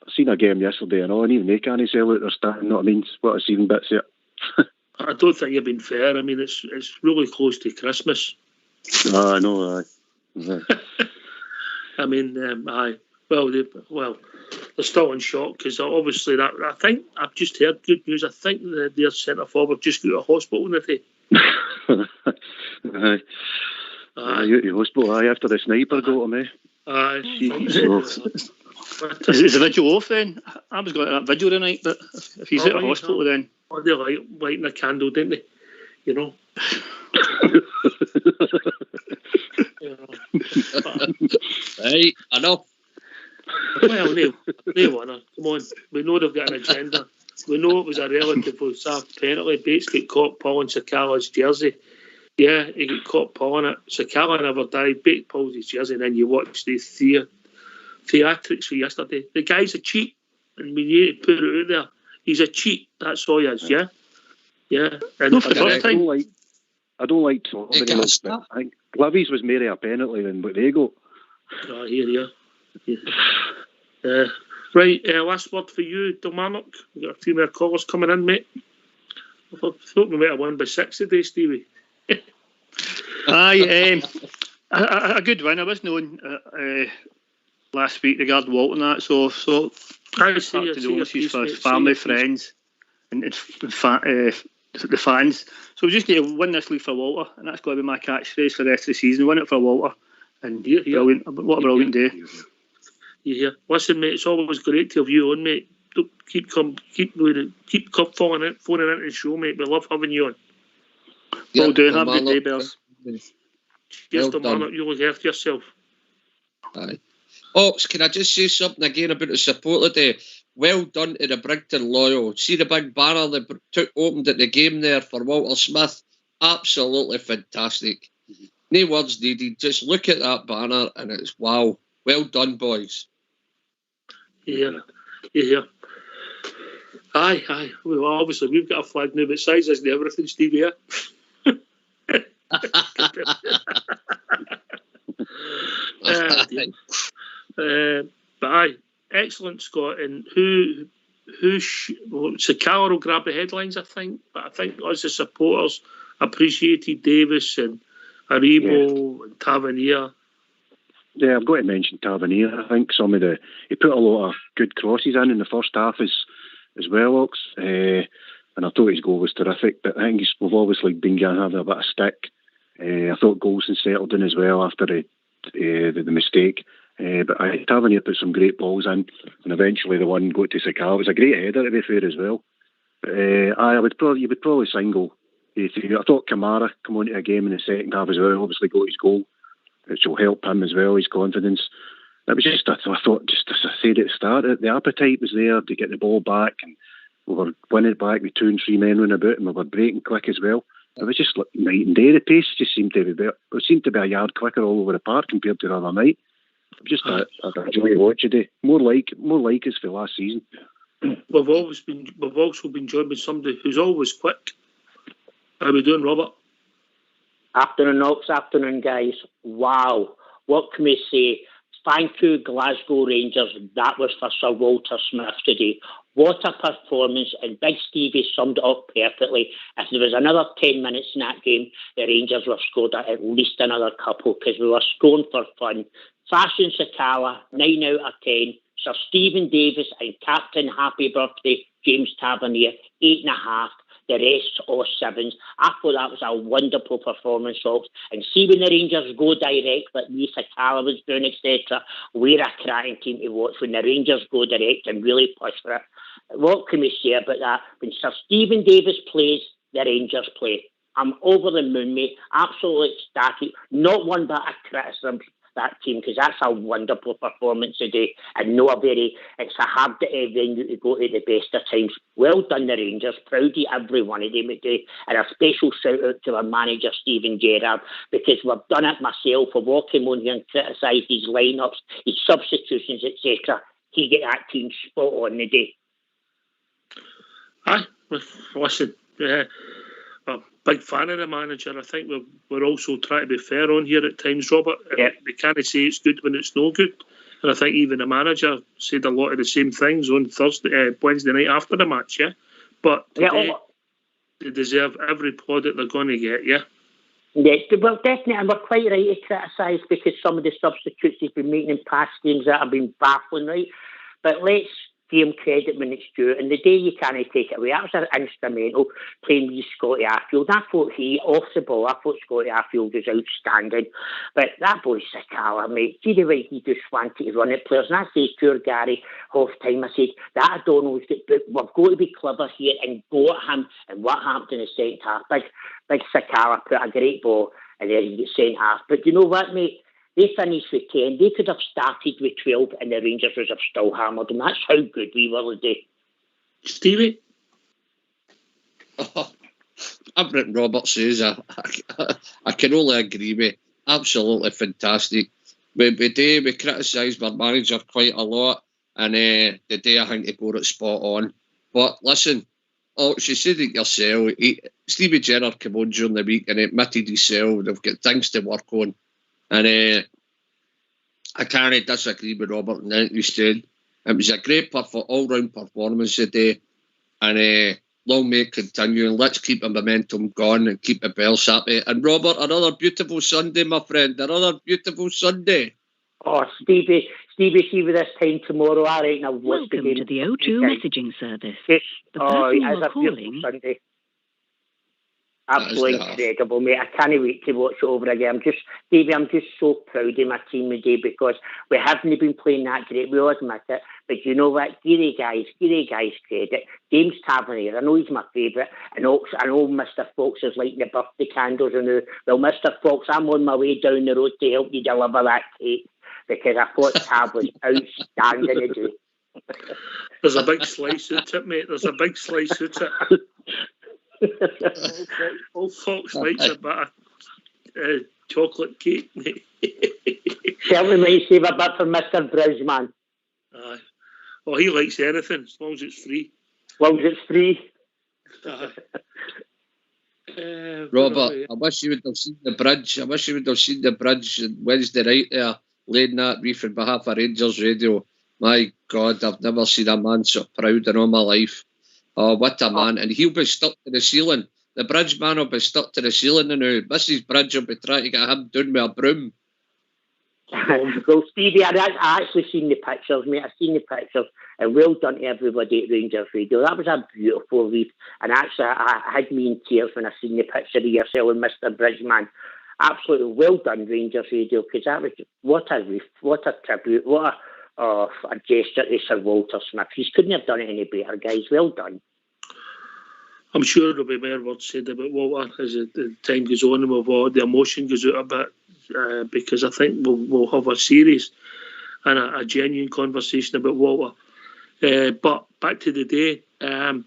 I seen a game yesterday and all, and even they can't sell out their stand, you know what I mean? What I've seen bits of it. I don't think you've been fair. I mean, it's really close to Christmas. I know, aye. I mean, aye. Well, they're still in shock because obviously that. I think I've just heard good news. I think their centre forward just got to hospital today. Aye. You hospital, aye, after the sniper got him, eh? Aye. Is the video off then? I was going to that video tonight, but if he's at a hospital then. Oh, they lighting a candle, didn't they? You know. Right, enough. Well, no one. Come on. We know they've got an agenda. We know it was a relatively soft penalty. Bates got caught pulling Sakala's jersey. Yeah, he got caught pulling it. Sakala never died. Bates pulls his jersey, and then you watch the theatrics for yesterday. The guy's a cheat, and we need to put it out there. He's a cheat. That's all he is, yeah? Yeah. And I don't like talking about it, but I think Livy's was more a penalty than what they got. Oh, here. Right, last word for you, Kilmarnock. We've got a few more callers coming in, mate. I thought we might have won by 6 today, Stevie. Aye, a good win. I was known last week regarding Walton that, so I see condolences for family, friends, and the fans. So we just need to win this league for Walter, and that's got to be my catchphrase for the rest of the season. Win it for Walter. And brilliant. What a brilliant day. Yeah. Listen, mate, it's always great to have you on, mate. Keep phoning into the show, mate. We love having you on. Well done. Have a good day, Bells. Cheers to man. You look after yourself. Aye. Ox, can I just say something again about the support today? Well done to the Brigton Loyal. See the big banner that opened at the game there for Walter Smith? Absolutely fantastic. No words needed. Just look at that banner and it's wow. Well done, boys. Yeah. Aye. Well, obviously, we've got a flag now, but size isn't everything, Stevie. Yeah? But aye, excellent, Scott. And Sakala will grab the headlines, I think. But I think us the supporters appreciated Davis and Aribo and Tavernier. Yeah, I've got to mention Tavernier. I think he put a lot of good crosses in the first half as well, Ox. And I thought his goal was terrific. But I think we've obviously been having a bit of stick. I thought Golson settled in as well after the mistake. But Tavernier put some great balls in, and eventually the one got to Sakala. It was a great header, to be fair, as well. But you would probably single. I thought Kamara come onto a game in the second half as well. Obviously got his goal, which will help him as well, his confidence. It was just, I thought, just as I said at the start, the appetite was there to get the ball back, and we were winning it back with 2 and 3 men running about, and we were breaking quick as well. It was just like night and day. The pace just seemed to be better. It seemed to be a yard quicker all over the park compared to the other night. Just I enjoy watching it. More like us for last season. We've also been joined by somebody who's always quick. How are we doing, Robert? Afternoon, Ox. Afternoon, guys. Wow. What can we say? Thank you, Glasgow Rangers. That was for Sir Walter Smith today. What a performance, and Big Stevie summed it up perfectly. If there was another 10 minutes in that game, the Rangers would have scored at least another couple, because we were scoring for fun. Fashion Sakala, 9 out of 10. Sir Stephen Davis and Captain Happy Birthday, James Tavernier, 8.5. The rest, all 7s. I thought that was a wonderful performance, folks. And see, when the Rangers go direct, like me, Sakala was doing, etc., we're a cracking team to watch. When the Rangers go direct and really push for it, what can we say about that? When Sir Stephen Davis plays, the Rangers play. I'm over the moon, mate. Absolutely ecstatic. Not one bit of criticism that team, because that's a wonderful performance today, and it's a hard venue to go to the best of times. Well done, the Rangers. Proud of every one of them today, and a special shout out to our manager Stephen Gerrard, because we've done it myself. We've all come on here and criticised his lineups, his substitutions, etc. He get that team spot on the day. Aye, listen, I'm a big fan of the manager. I think we're also trying to be fair on here at times, Robert. Yeah. They can't say it's good when it's no good. And I think even the manager said a lot of the same things on Wednesday night after the match, yeah? But today, they deserve every plaudit they're going to get, yeah? Yes, well, definitely, and we're quite right to criticise, because some of the substitutes he's been making in past games that have been baffling, right? But let's give him credit when it's due, and the day you can't take it away. That was instrumental, playing with Scotty Arfield. I thought off the ball, I thought Scotty Arfield was outstanding. But that boy Sakala, mate, see the way he just wanted to run at players. And I say to Gary half time, I said, that O'Donnell's we've got to be clever here and go at him. And what happened in the second half? Big Sakala put a great ball, and then he gets sent half. But you know what, mate? They finished with 10. They could have started with 12, and the Rangers would have still hammered them. That's how good we were today. Stevie? Everything Robert says, I can only agree with. Absolutely fantastic. We criticised our manager quite a lot, and the day I think they got it spot on. But listen, she said it yourself. Stevie Gerrard came on during the week and admitted himself they've got things to work on. And I can't disagree with Robert and anything he said. It was a great all-round performance today, and long may it continue, and let's keep the momentum going and keep the bells happy. And Robert, another beautiful Sunday, my friend, another beautiful Sunday. Oh, Stevie, see with this time tomorrow, all right, now welcome to the O2 messaging service. Yes. The person you are calling... Sunday. Absolutely incredible, mate. I can't wait to watch it over again. I'm just so proud of my team today because we haven't been playing that great. We all admit it. But you know what? Give the guys credit. James Tavernier, I know he's my favourite. And also, I know Mr. Fox is lighting the birthday candles. Well, Mr. Fox, I'm on my way down the road to help you deliver that cake because I thought Tav was outstanding today. There's a big slice out it, mate. There's a big slice out it. Old Fox likes a bit of chocolate cake, mate. Certainly might save a bit for Mr. Bridgeman. Aye. Well, he likes anything as long as it's free. Robert, I wish you would have seen the bridge. I wish you would have seen the bridge on Wednesday night there, laying that reef on behalf of Rangers Radio. My God, I've never seen a man so proud in all my life. Oh, what a man. And he'll be stuck to the ceiling. The bridge man will be stuck to the ceiling now. Mrs. Bridge will be trying to get him down with a broom. Well, Stevie, I actually seen the pictures, mate. I've seen the pictures. And well done to everybody at Rangers Radio. That was a beautiful reef. And actually, I had me in tears when I seen the picture of yourself and Mr. Bridgeman. Absolutely well done, Rangers Radio, because that was what a reef, what a tribute, what a gesture to Sir Walter Smith. He couldn't have done it any better, guys. Well done. I'm sure there'll be more words said about Walter as the time goes on and the emotion goes out a bit because I think we'll have a series and a genuine conversation about Walter. But back to the day, no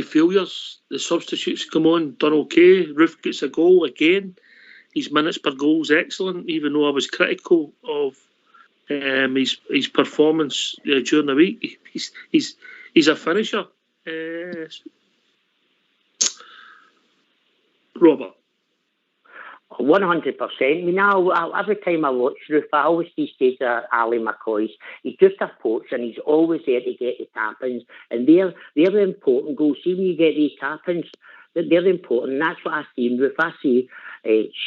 failures. The substitutes come on, done okay. Roof gets a goal again. His minutes per goal is excellent, even though I was critical of his performance during the week. He's a finisher. Robert. 100%. I mean, every time I watch Roof, I always see Stage Ali McCoy's. He's just a poacher and he's always there to get the tap-ins. And they're important goals. See, when you get these tap-ins, they're important. And that's what I see in Roof. I see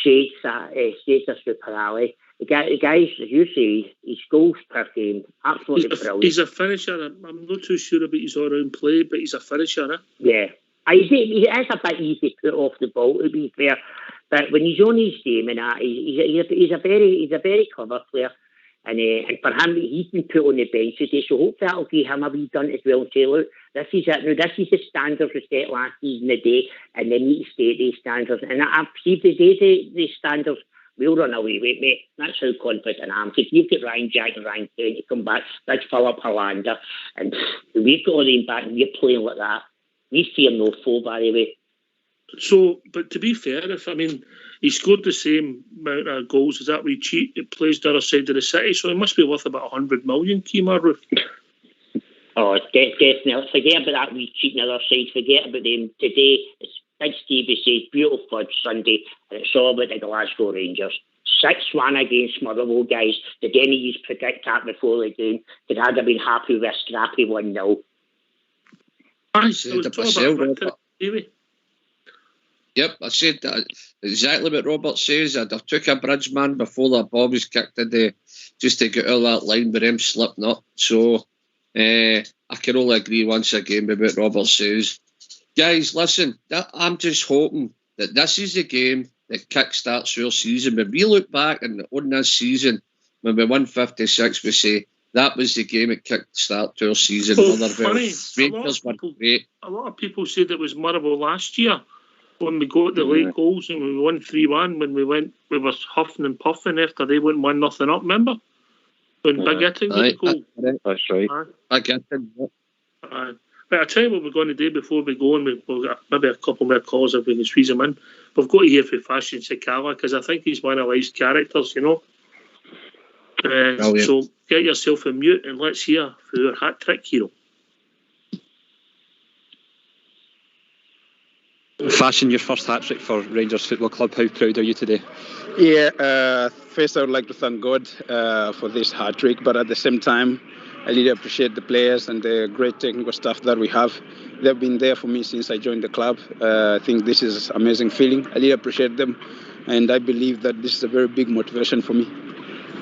Shades Super Ali. The guys, as you say, his goals per game, absolutely brilliant. He's a finisher. I'm not too sure about his all-round play, but he's a finisher. Yeah. He is a bit easy to put off the ball, to be fair. But when he's on his game and that, he's a very clever player. And for him, he's been put on the bench today, so hopefully that'll give him a wee done as well and say, look, this is it now. This is the standards we set last season today, and they need to stay at these standards. And I see the day the standards, we'll run away with it, mate. That's how confident I am. Because you've got Ryan Jack and Ryan Kane to come back. That's Philip Hollander. And we've got all them back and we're playing like that. We fear no foe, by the way. So, but to be fair, he scored the same amount of goals as that we cheat. It plays the other side of the city, so it must be worth about 100 million, Keemar Roof. Oh, definitely. Forget about that we cheat on the other side. Forget about them. Today, it's Big Stevie says, beautiful fudge Sunday, and it's all about the Glasgow Rangers. 6-1 against Motherwell, guys. Did any of you predict that before the game? Did I have been happy with a scrappy 1-0? I said it myself. Yep, I said that exactly what Robert says. I'd have took a bridge man before that ball was kicked in there just to get out of that line with him slipping up. So I can only agree once again with what Robert says. Guys, listen, I'm just hoping that this is the game that kickstarts our season. When we look back on this season, when we won 56, we say that was the game that kickstarted our season. Funny, a lot of people said it was Motherwell last year when we got the late goals and we won 3-1 when we were huffing and puffing after they wouldn't 1-0 up, remember? When Big Itting got the goal. That's right. Big Itting. But I'll tell you what we're going to do before we go, and we've got maybe a couple more calls if we can squeeze them in. We've got to hear from Fashion Sakala because I think he's one of life's characters, you know. So get yourself a mute and let's hear for your hat-trick hero. Fashion, your first hat-trick for Rangers Football Club. How proud are you today? Yeah, first I would like to thank God for this hat-trick, but at the same time, I really appreciate the players and the great technical staff that we have. They've been there for me since I joined the club. I think this is an amazing feeling. I really appreciate them, and I believe that this is a very big motivation for me.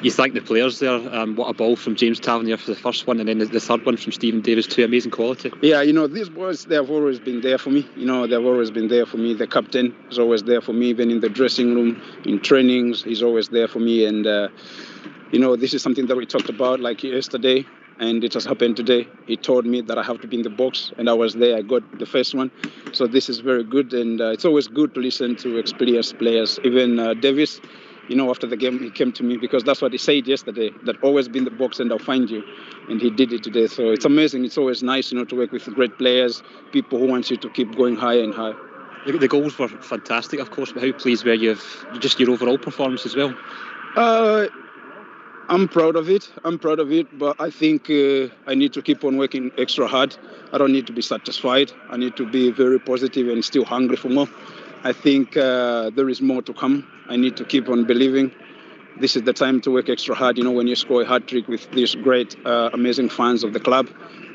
You thank the players there. What a ball from James Tavernier for the first one, and then the third one from Stephen Davis too. Amazing quality. Yeah, these boys, they have always been there for me. They've always been there for me. The captain is always there for me, even in the dressing room, in trainings, he's always there for me. And this is something that we talked about like yesterday, and it has happened today. He told me that I have to be in the box, and I was there. I got the first one. So this is very good, and it's always good to listen to experienced players. Even Davis, after the game, he came to me because that's what he said yesterday, that always be in the box and I'll find you. And he did it today. So it's amazing. It's always nice, to work with great players, people who want you to keep going higher and higher. The goals were fantastic, of course, but how pleased were you of just your overall performance as well? I'm proud of it, but I think I need to keep on working extra hard. I don't need to be satisfied. I need to be very positive and still hungry for more. I think there is more to come. I need to keep on believing. This is the time to work extra hard. When you score a hat-trick with these great, amazing fans of the club,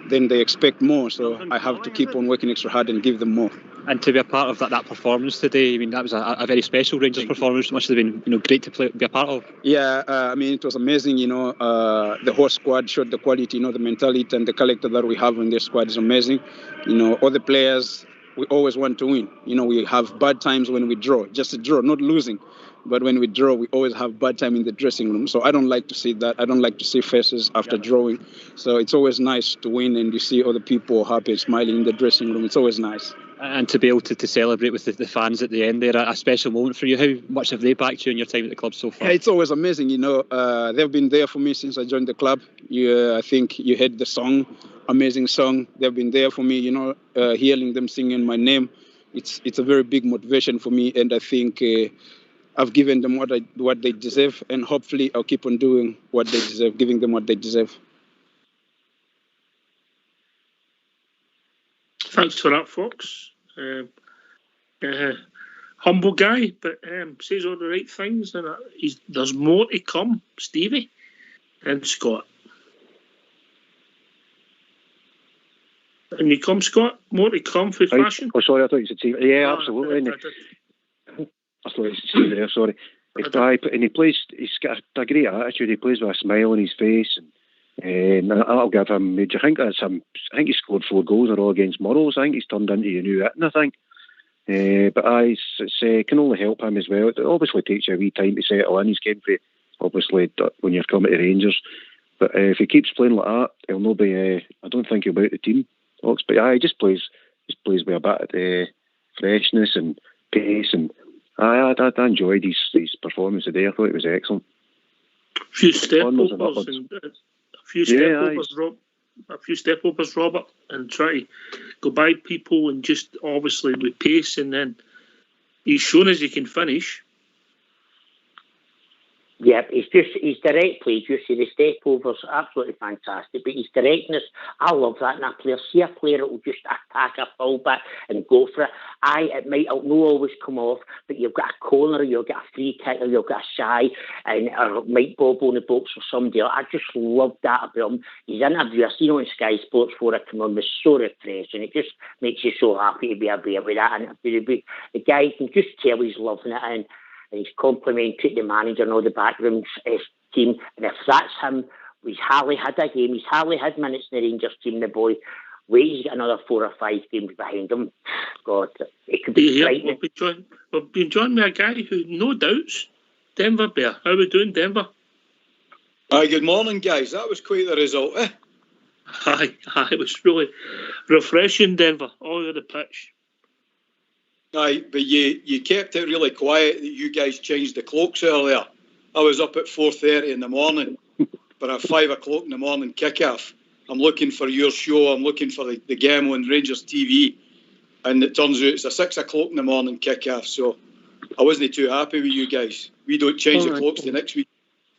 then they expect more. So I have to keep on working extra hard and give them more. And to be a part of that performance today, that was a very special Rangers performance. It must have been great to be a part of. Yeah, it was amazing. The whole squad showed the quality, the mentality and the character that we have in this squad is amazing. All the players, we always want to win. We have bad times when we draw, just a draw, not losing. But when we draw, we always have bad time in the dressing room. So I don't like to see that. I don't like to see faces after drawing. So it's always nice to win and you see other people happy, smiling in the dressing room. It's always nice. And to be able to celebrate with the fans at the end there, a special moment for you. How much have they backed you in your time at the club so far? Yeah, it's always amazing. They've been there for me since I joined the club. I think you heard the song, amazing song. They've been there for me, hearing them singing my name. It's a very big motivation for me, and I think I've given them what they deserve, and hopefully I'll keep on doing what they deserve, giving them what they deserve. Thanks for that, Fox. Humble guy, but says all the right things, and there's more to come, Stevie and Scott. And you come, Scott? More to come for fashion? Oh, sorry, I thought you said Stevie. Yeah, absolutely. I thought you said Stevie there, sorry. And he plays, he's got a great attitude. He plays with a smile on his face. And I'll give him, I think he scored 4 goals in a row against Motherwell. I think he's turned into a new Itten, I think. But it can only help him as well. It obviously takes you a wee time to settle in. He's getting for, obviously, when you're coming to Rangers. But if he keeps playing like that, he'll not be, I don't think he'll be out the team. But he just plays with a bit of freshness and pace. And I enjoyed his performance today. I thought it was excellent. A few step overs, Robert, and try to go by people and just obviously with pace, and then he's shown us he can finish. Yeah, he's direct play. You see the step overs, absolutely fantastic. But his directness, I love that in a player. See a player that will just attack a fullback and go for it. It might not always come off, but you've got a corner, you've got a free kick, or you've got a shy, and or might bob on the box for somebody else. I just love that about him. His interview, I seen on Sky Sports before I come on, was so refreshing. It just makes you so happy to be a bear with that interview. The guy can just tell he's loving it, and he's complimented the manager and all the backroom team. And if that's him, he's hardly had a game. He's hardly had minutes in the Rangers team, the boy. Wait, he's got another 4 or 5 games behind him. God, it could be frightening. We've been joined by a guy who, no doubts, Denver Bear. How are we doing, Denver? Hi, good morning, guys. That was quite the result, eh? Aye, it was really refreshing, Denver, all over the pitch. Aye, but you kept it really quiet that you guys changed the clocks earlier. I was up at 4:30 in the morning for a 5 o'clock in the morning kick-off. I'm looking for your show. I'm looking for the game on Rangers TV. And it turns out it's a 6 o'clock in the morning kick-off. So I wasn't too happy with you guys. We don't change the clocks the next week.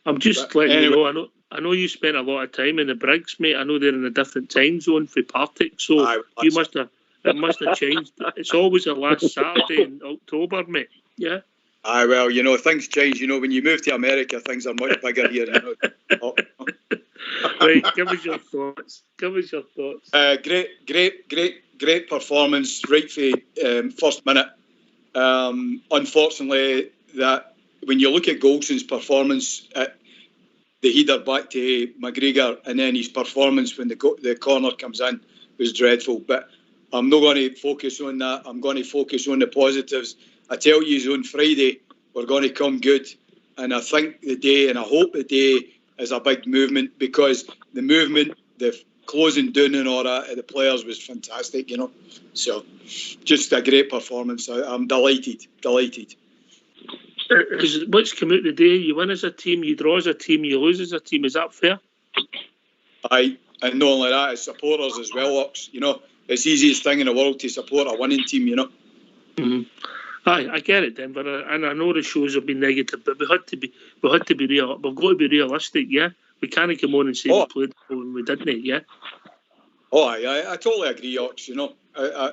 I'm just letting you know, I know you spent a lot of time in the Briggs, mate. I know they're in a different time zone for Partick. So you must have... It must have changed. It's always the last Saturday in October, mate. Yeah. Aye, well, things change. When you move to America, things are much bigger here. Right, give us your thoughts. Great performance right from first minute. Unfortunately, that when you look at Goldson's performance, header back to McGregor, and then his performance when the corner comes in was dreadful. But I'm not going to focus on that. I'm going to focus on the positives. I tell you, on Friday, we're going to come good. And I think the day, and I hope the day, is a big movement, because the movement, the closing down and all that of the players was fantastic, you know. So, just a great performance. I'm delighted. What's come out today? You win as a team, you draw as a team, you lose as a team. Is that fair? Aye, and not only that, as supporters as well, Ox. You know, it's the easiest thing in the world to support a winning team, you know. Mm-hmm. Aye, I get it, Denver, and I know the shows have been negative, but we had to be real. We've got to be realistic, yeah. We can't come on and say we played when we didn't, yeah. Oh, I totally agree, Ox. You know, I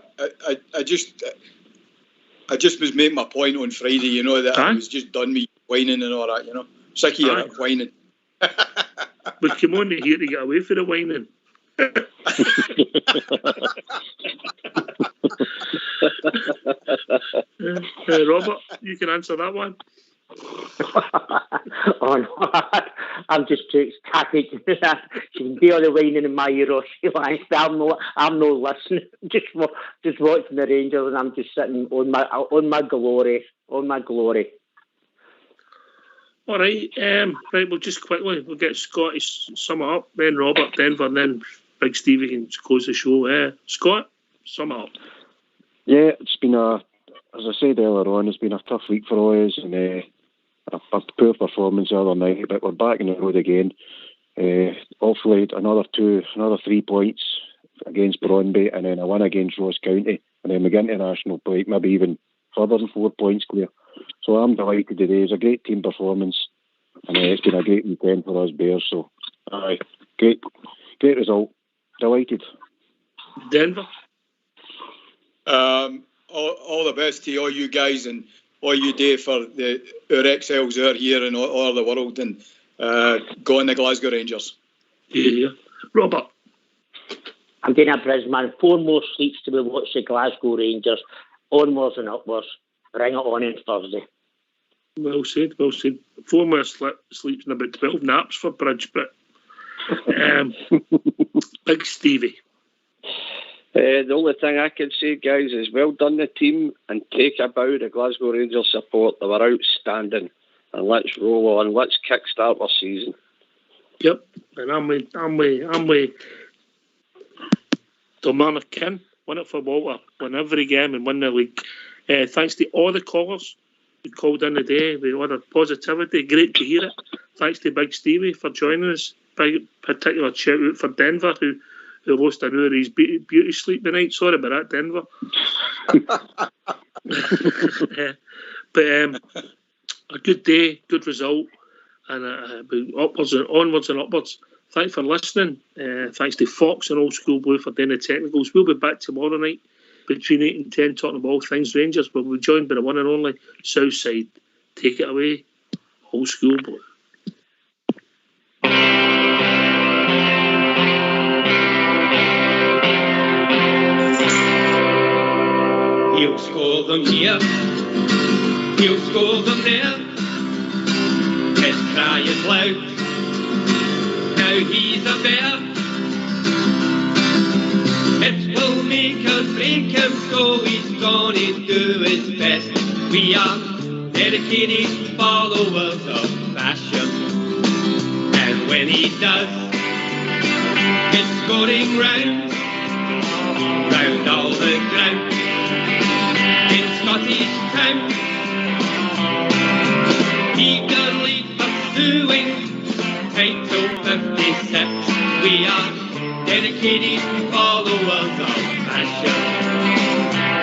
just was making my point on Friday. You know that I was just done with whining and all that. You know, sick of your whining. We come on here to get away from the whining. Robert, you can answer that one. Oh no, I'm just too ecstatic. She can do all the whining in my ear, or she likes. I'm not listening. Just watching the Rangers, and I'm just sitting on my glory. All right, right. Well, just quickly, we'll get Scott to sum it up. Then Robert, Denver, and then Big Stevie can close the show. Scott, sum it up. Yeah, it's been as I said earlier on, it's been a tough week for us, and a poor performance the other night, but we're back in the road again. Hopefully another 3 points against Brøndby, and then a win against Ross County, and then we get into national play, maybe even further than 4 points clear. So I'm delighted today. It's a great team performance, and it's been a great weekend for us Bears. So, great result. Delighted. Denver. All the best to all you guys and all you do for our XLs out here and all over the world, and go on the Glasgow Rangers. Yeah. Robert. I'm going to Brisbane. 4 more sleeps to be watched the Glasgow Rangers. Onwards and upwards. Bring it on Thursday. Well said. 4 more sleeps and about 12 naps for Bridge, but Big Stevie. The only thing I can say, guys, is well done the team, and take a bow to Glasgow Rangers support. They were outstanding, and let's roll on. Let's kickstart our season. Yep, and I'm with Kilmarnock Kin. Won it for Walter. Won every game and won the league. Thanks to all the callers who called in today. We had a positivity. Great to hear it. Thanks to Big Stevie for joining us. Big particular shout out for Denver, who lost an hour of his beauty sleep tonight. Sorry about that, Denver. But a good day, good result, and onwards and upwards. Thanks for listening. Thanks to Fox and Old School Blue for doing the technicals. We'll be back tomorrow night between 8 and 10 talking about all things Rangers, but we'll be joined by the one and only Southside. Take it away, Old School Blue. He'll score them here, he'll score them there. His cry is loud, now he's a bear. It will make or break him, so he's gonna do his best. We are dedicated followers of fashion, and when he does his scoring round all the ground in Scottish town, eagerly pursuing title 56. We are dedicated followers of fashion.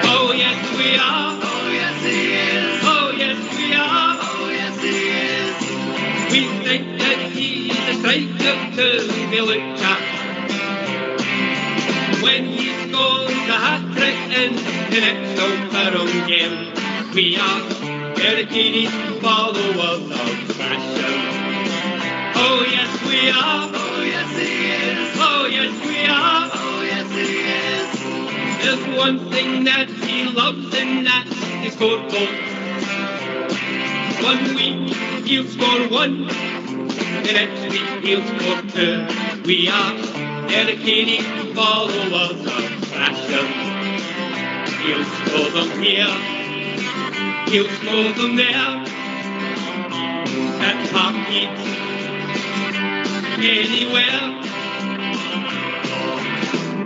Oh yes we are. Oh yes he is. Oh yes we are. Oh yes he is. We think that he's a striker to be looked at when he scores a hat-trick in the next Old Firm game. We are dedicated followers of fashion. Oh yes we are. Oh yes he is. Oh yes we are. Oh yes he is. There's one thing that he loves, and that's his score goals. 1 week he'll score 1, the next week he'll score 2. We are dedicated followers of fashion. He'll score them here, he'll score them there. At Parkhead, anywhere.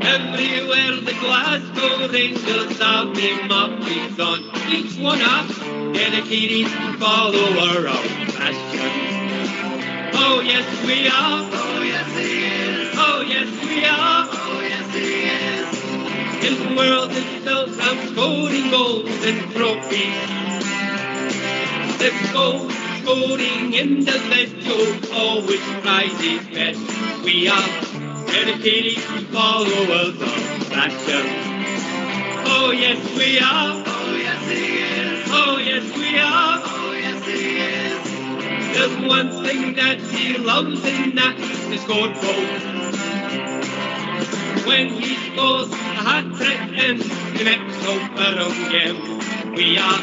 Everywhere the Glasgow Rangers have their markings on. Each one a dedicated follower of fashion. Oh yes we are. Oh yes he is. Oh yes we are. Oh yes he is. His world is built on scoring goals and trophies. The goal scoring individual always prizes best. We are dedicated followers of fashion. Oh yes we are. Oh yes he is. Oh yes we are. Oh yes he is. There's one thing that he loves and that's the scoreboard. When he scores a hat-trick in the next Open game, we are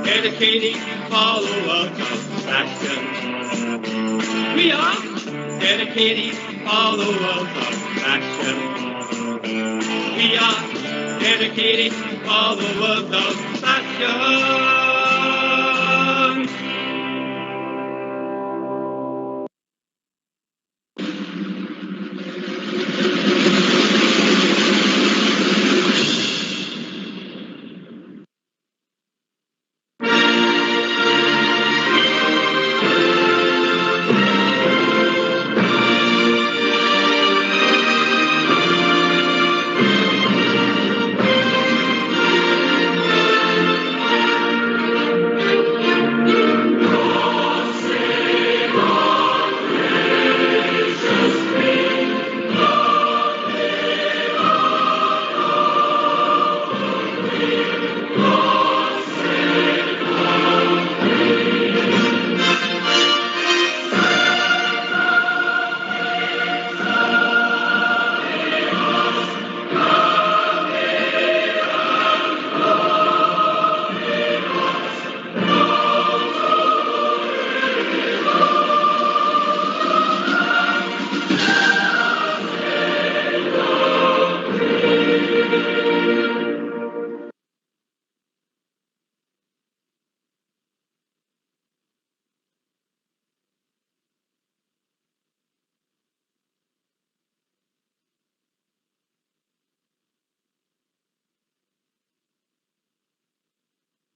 dedicated followers of fashion. We are dedicated followers of fashion. We are dedicated followers of fashion.